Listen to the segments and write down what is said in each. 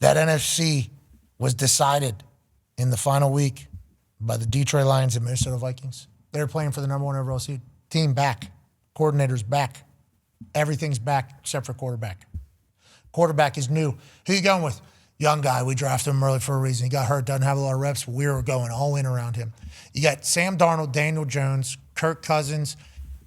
That NFC was decided in the final week by the Detroit Lions and Minnesota Vikings. They're playing for the number 1 overall seed. Team back. Coordinator's back. Everything's back except for quarterback. Quarterback is new. Who you going with? Young guy. We drafted him early for a reason. He got hurt, doesn't have a lot of reps. We were going all in around him. You got Sam Darnold, Daniel Jones, Kirk Cousins.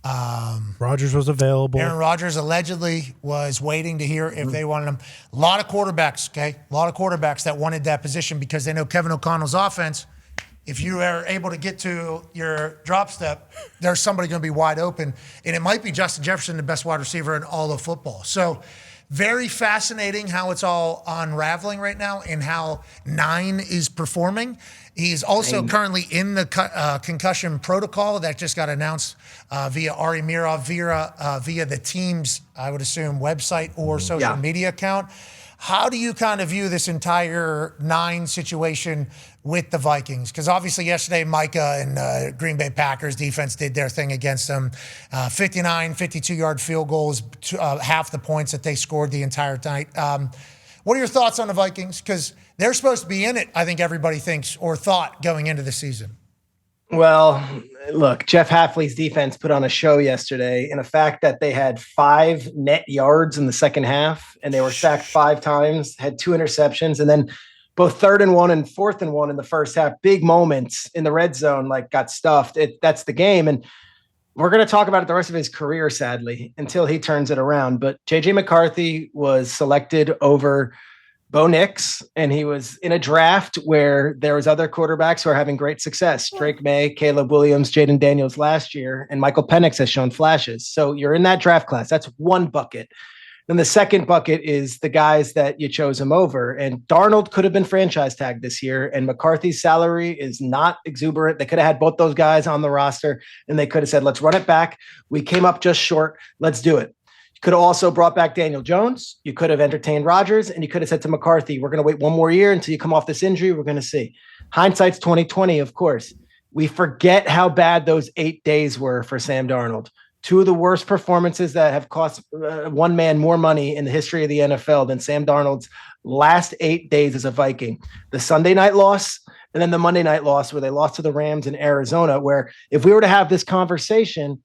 Rodgers was available. Aaron Rodgers allegedly was waiting to hear if they wanted him. A lot of quarterbacks, okay? A lot of quarterbacks that wanted that position because they know Kevin O'Connell's offense. If you are able to get to your drop step, there's somebody going to be wide open. And it might be Justin Jefferson, the best wide receiver in all of football. So very fascinating how it's all unraveling right now and how 9 is performing. He's also currently in the concussion protocol that just got announced via Ari Mirov via the team's, I would assume, website or social media account. How do you kind of view this entire 9 situation with the Vikings? Because obviously yesterday Micah and Green Bay Packers defense did their thing against them. 59, 52-yard field goals, half the points that they scored the entire night. What are your thoughts on the Vikings? Because they're supposed to be in it, I think everybody thinks, or thought going into the season. Well, look, Jeff Hafley's defense put on a show yesterday, and the fact that they had 5 net yards in the second half and they were sacked 5 times, had 2 interceptions, and then both 3rd and 1 and 4th and 1 in the first half, big moments in the red zone, like got stuffed. That's the game. And we're going to talk about it the rest of his career, sadly, until he turns it around. But J.J. McCarthy was selected over Bo Nix, and he was in a draft where there was other quarterbacks who are having great success. Drake May, Caleb Williams, Jaden Daniels last year, and Michael Penix has shown flashes. So you're in that draft class. That's one bucket. Then the second bucket is the guys that you chose him over. And Darnold could have been franchise tagged this year, and McCarthy's salary is not exuberant. They could have had both those guys on the roster, and they could have said, let's run it back. We came up just short. Let's do it. You could have also brought back Daniel Jones. You could have entertained Rodgers, and you could have said to McCarthy, we're going to wait one more year until you come off this injury. We're going to see. Hindsight's 2020, of course. We forget how bad those 8 days were for Sam Darnold. 2 of the worst performances that have cost one man more money in the history of the NFL than Sam Darnold's last 8 days as a Viking. The Sunday night loss and then the Monday night loss where they lost to the Rams in Arizona, where if we were to have this conversation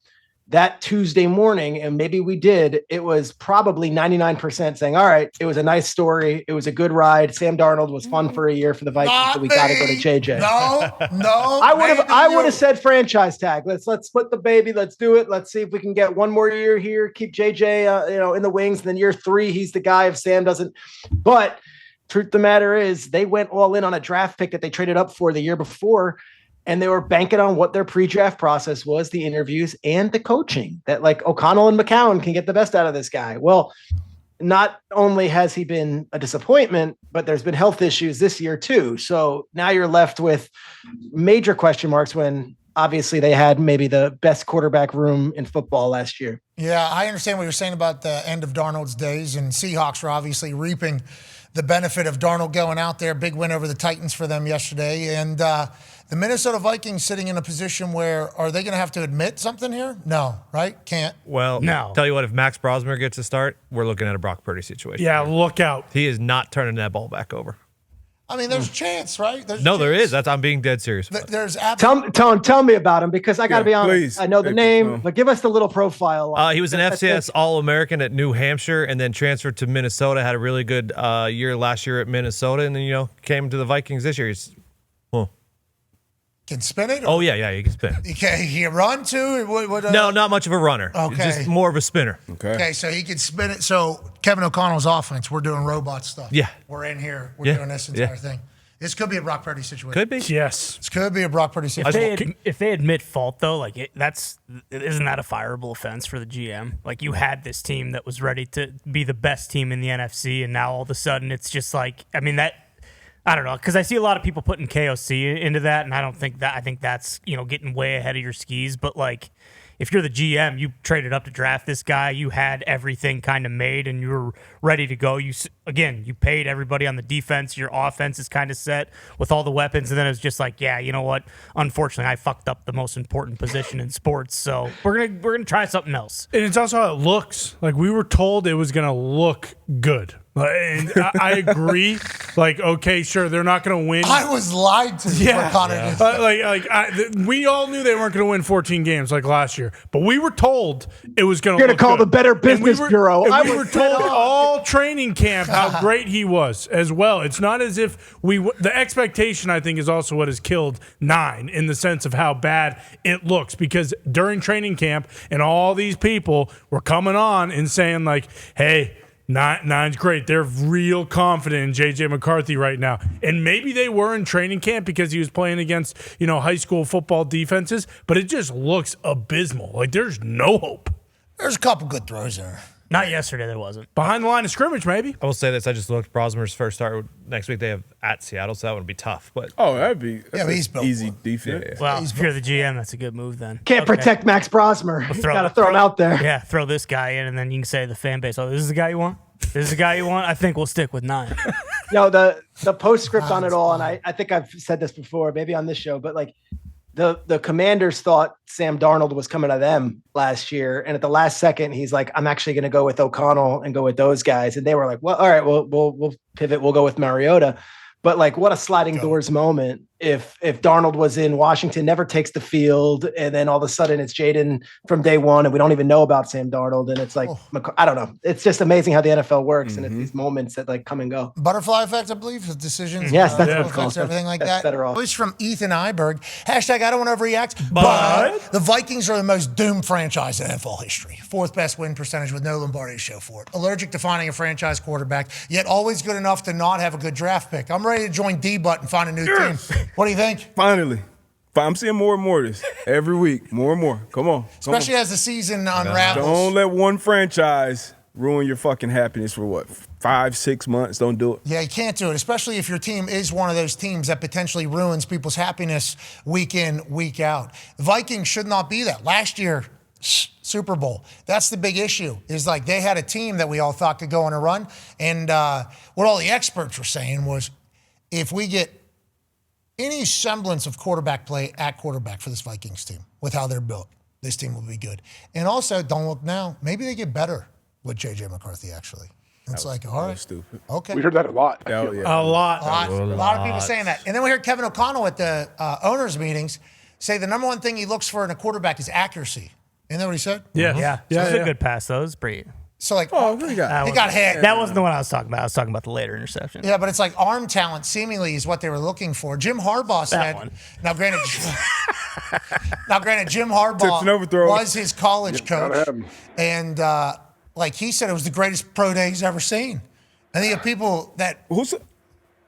that Tuesday morning, and maybe we did, it was probably 99% saying, all right, it was a nice story. It was a good ride. Sam Darnold was fun for a year for the Vikings, but we got to go to JJ. No. I would have said franchise tag. Let's split the baby. Let's do it. Let's see if we can get one more year here. Keep JJ, in the wings. And then year 3, he's the guy if Sam doesn't. But truth of the matter is, they went all in on a draft pick that they traded up for the year before. And they were banking on what their pre-draft process was, the interviews and the coaching, that like O'Connell and McCown can get the best out of this guy. Well, not only has he been a disappointment, but there's been health issues this year too. So now you're left with major question marks when obviously they had maybe the best quarterback room in football last year. Yeah, I understand what you're saying about the end of Darnold's days, and Seahawks are obviously reaping the benefit of Darnold going out there. Big win over the Titans for them yesterday. And the Minnesota Vikings sitting in a position where, are they going to have to admit something here? No, right? Can't. Well, no. Tell you what, if Max Brosmer gets a start, we're looking at a Brock Purdy situation. Yeah, look out. He is not turning that ball back over. I mean, there's a chance, right? There is. I'm being dead serious. There's tell me about him, because I got to be honest. Please. I know the name, but give us the little profile. He was an FCS All-American at New Hampshire and then transferred to Minnesota, had a really good year last year at Minnesota, and then, came to the Vikings this year. Can spin it? Oh, yeah, he can spin it. He can run too? No, not much of a runner. Okay. Just more of a spinner. Okay, so he can spin it. So Kevin O'Connell's offense, we're doing robot stuff. Yeah. We're in here. We're doing this entire thing. This could be a Brock Purdy situation. Could be. Yes. This could be a Brock Purdy situation. If they admit fault, though, isn't that a fireable offense for the GM? Like, you had this team that was ready to be the best team in the NFC, and now all of a sudden it's just like, I don't know, because I see a lot of people putting KOC into that, and I don't think that. I think that's getting way ahead of your skis. But like, if you're the GM, you traded up to draft this guy, you had everything kind of made, and you were ready to go. You paid everybody on the defense. Your offense is kind of set with all the weapons, and then it was just like, yeah, you know what? Unfortunately, I fucked up the most important position in sports, so we're gonna try something else. And it's also how it looks. Like, we were told it was gonna look good. And I agree. Like, okay, sure, they're not going to win. I was lied to. Yeah. For Connor We all knew they weren't going to win 14 games like last year, but we were told it was going to. You're going to call the Better Business Bureau. And we were told all training camp how great he was as well. It's not as if the expectation, I think, is also what has killed 9 in the sense of how bad it looks, because during training camp and all these people were coming on and saying like, hey, Nine's great. They're real confident in J.J. McCarthy right now. And maybe they were in training camp because he was playing against, high school football defenses, but it just looks abysmal. Like there's no hope. There's a couple good throws there. Not yesterday, there wasn't. Behind the line of scrimmage, maybe. I will say this. I just looked. Brosmer's first start next week. They have at Seattle, so that would be tough. But that'd be he's built easy for it. defense. Well, if you're the GM, that's a good move then. Can't protect Max Brosmer. Got to throw him out there. Yeah, throw this guy in, and then you can say to the fan base, oh, this is the guy you want? This is the guy you want? I think we'll stick with 9. No, the postscript on it all, and I think I've said this before, maybe on this show, but like the Commanders thought Sam Darnold was coming to them last year, and at the last second, he's like, I'm actually going to go with O'Connell and go with those guys, and they were like, well, all right, we'll pivot, we'll go with Mariota. But like, what a sliding doors moment if Darnold was in Washington, never takes the field, and then all of a sudden it's Jaden from day one, and we don't even know about Sam Darnold, and it's like, I don't know. It's just amazing how the NFL works, and it's these moments that like come and go. Butterfly effect, I believe, the decisions. Yes, that's what it's called. Everything like That's that. better off. Voice from Ethan Iberg. Hashtag I don't want to overreact, but the Vikings are the most doomed franchise in NFL history. 4th best win percentage with no Lombardi to show for it. Allergic to finding a franchise quarterback, yet always good enough to not have a good draft pick. I'm ready to join D-Butt and find a new team. What do you think? Finally. I'm seeing more and more of this every week. More and more. Come on. Especially as the season unravels. Don't let one franchise ruin your fucking happiness for 5-6 months. Don't do it. Yeah, you can't do it, especially if your team is one of those teams that potentially ruins people's happiness week in, week out. The Vikings should not be that. Last year, Super Bowl. That's the big issue, is like they had a team that we all thought could go on a run. And what all the experts were saying was, if we get any semblance of quarterback play at quarterback for this Vikings team with how they're built, this team will be good. And also, don't look now, maybe they get better with J.J. McCarthy, actually. It's like, all right, stupid. Okay. We heard that a lot. Oh, yeah. A lot. A lot of people saying that. And then we heard Kevin O'Connell at the owners' meetings say the number one thing he looks for in a quarterback is accuracy. Isn't that what he said? Yeah. It's a good pass, though. It's pretty. So, like, he got hit. That wasn't the one I was talking about. I was talking about the later interception. Yeah, but it's like arm talent seemingly is what they were looking for. Jim Harbaugh said, now granted, Jim Harbaugh was his college coach. And like he said, it was the greatest pro day he's ever seen. And then you have people that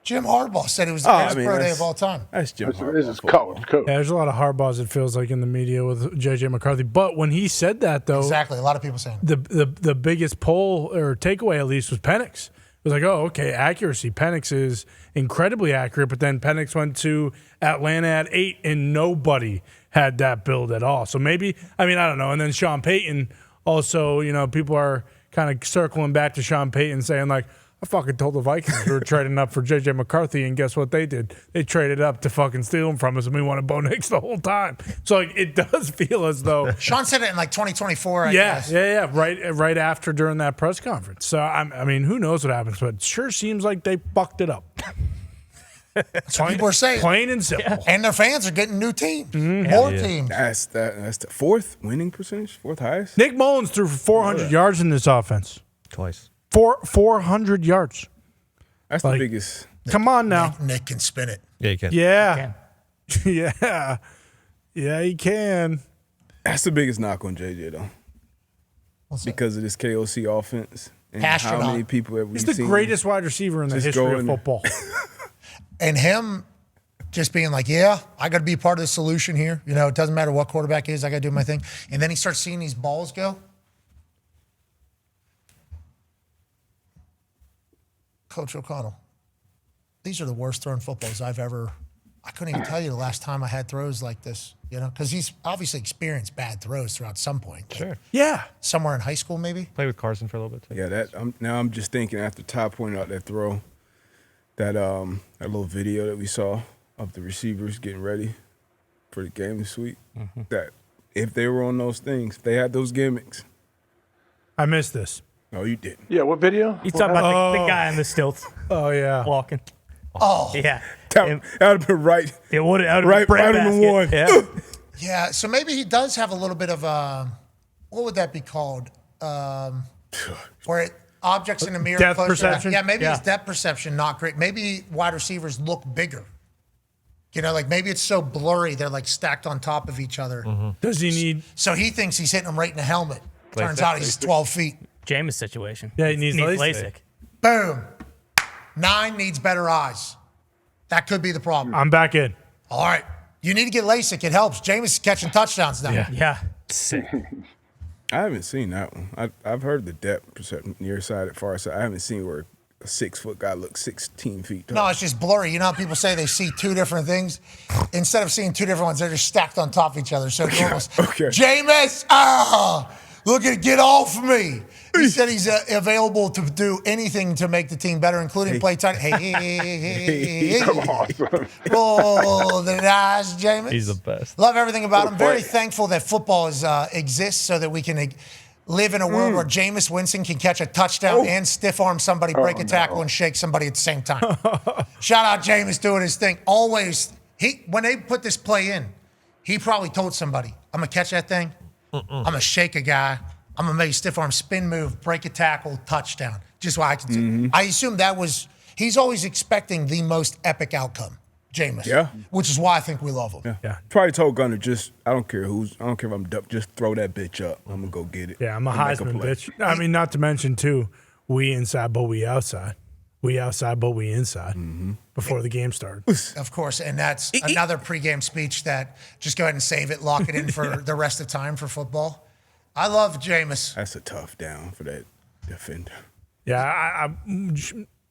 Jim Harbaugh said it was the greatest pro day of all time. That's Jim Harbaugh. This is college coach. Yeah, there's a lot of Harbaughs, it feels like, in the media with J.J. McCarthy. But when he said that, though, exactly, a lot of people saying the biggest poll or takeaway, at least, was Penix. It was like, oh, okay, accuracy. Penix is incredibly accurate, but then Penix went to Atlanta at 8, and nobody had that build at all. So maybe, I don't know. And then Sean Payton also, people are kind of circling back to Sean Payton saying, like, I fucking told the Vikings we were trading up for J.J. McCarthy, and guess what they did? They traded up to fucking steal him from us, and we wanted Bo Nix the whole time. So, like, it does feel as though Sean said it in like 2024, I guess. Yeah, right after during that press conference. So, who knows what happens, but it sure seems like they fucked it up. That's what people are saying. Plain and simple. Yeah. And their fans are getting new teams, more teams. That's the 4th winning percentage, 4th highest. Nick Mullins threw for 400 yards in this offense. Twice. 400 yards. That's the biggest. Come on now. Nick can spin it. Yeah, you can. Yeah. Yeah, he can. That's the biggest knock on JJ, though. Because of this KOC offense. And how many people have we seen? He's the greatest wide receiver in the history of football. And him just being like, yeah, I got to be a part of the solution here. It doesn't matter what quarterback is. I got to do my thing. And then he starts seeing these balls go. Coach O'Connell, these are the worst thrown footballs I couldn't even tell you the last time I had throws like this, because he's obviously experienced bad throws throughout some point. Sure. Yeah. Somewhere in high school, maybe. Played with Carson for a little bit, too. Yeah, now I'm just thinking after Todd pointed out that throw, that little video that we saw of the receivers getting ready for the game this week, that if they were on those things, if they had those gimmicks. I missed this. No, you didn't. Yeah, what video? You talking about the guy on the stilts? Oh, yeah. Walking. Oh, Yeah. That would have been right. It would have Right in the one. Yeah. yeah. So maybe he does have a little bit of what would that be called? Where objects in the mirror. Depth closer to- perception? Yeah, maybe Yeah. his depth perception not great. Maybe wide receivers look bigger. You know, like maybe it's so blurry they're like stacked on top of each other. Does he need? So he thinks he's hitting them right in the helmet. Turns LASIK. out he's 12 feet. Jameis situation. Yeah, he needs LASIK. Boom. 9 needs better eyes. That could be the problem. I'm back in. All right. You need to get LASIK. It helps. Jameis is catching touchdowns now. Yeah. Yeah. I haven't seen that one. I've heard the depth perception near side at far side. I haven't seen where a 6-foot guy looks 16 feet tall. No, it's just blurry. You know how people say they see 2 different things? Instead of seeing 2 different ones, they're just stacked on top of each other. So it's almost, Okay. Jameis, look at get off me. He said he's available to do anything to make the team better, including play tight. Hey. Awesome. Oh, the nice Jameis. He's the best. Love everything about him. Very play. thankful that football exists so that we can live in a world where Jameis Winston can catch a touchdown and stiff arm somebody, break a tackle, and shake somebody at the same time. Shout out Jameis doing his thing. Always, when they put this play in, he probably told somebody, I'm going to catch that thing. I'm going to shake a guy. I'm going to make a stiff arm spin move, break a tackle, touchdown. Just what I can do. I assume he's always expecting the most epic outcome, Jameis. Yeah. Which is why I think we love him. Yeah. Probably told Gunner, I don't care if I'm up, just throw that bitch up. I'm gonna go get it. Yeah, I'm a and make Heisman play. bitch. I mean, not to mention too, we inside, but we outside. We outside, but we inside. Before the game started. Of course, and that's another pregame speech that just go ahead and save it, lock it in for the rest of time for football. I love Jameis. That's a tough down for that defender. Yeah,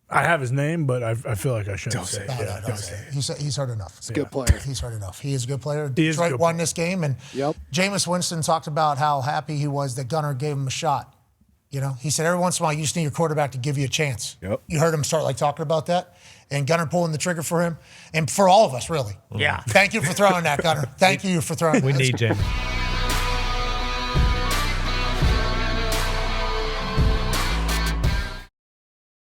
I have his name, but I feel like I shouldn't Don't say say it. it. Yeah, Don't say it. He's heard enough. Good player. He's heard enough. He is a good player. He is a Detroit good won player. this game, and Yep. Jameis Winston talked about how happy he was that Gunner gave him a shot. You know, he said every once in a while you just need your quarterback to give you a chance. Yep. You heard him start talking about that, and Gunner pulling the trigger for him, and for all of us, really. Yeah. Thank you for throwing that, Gunner. Thank you for throwing that. We That's need Jamie.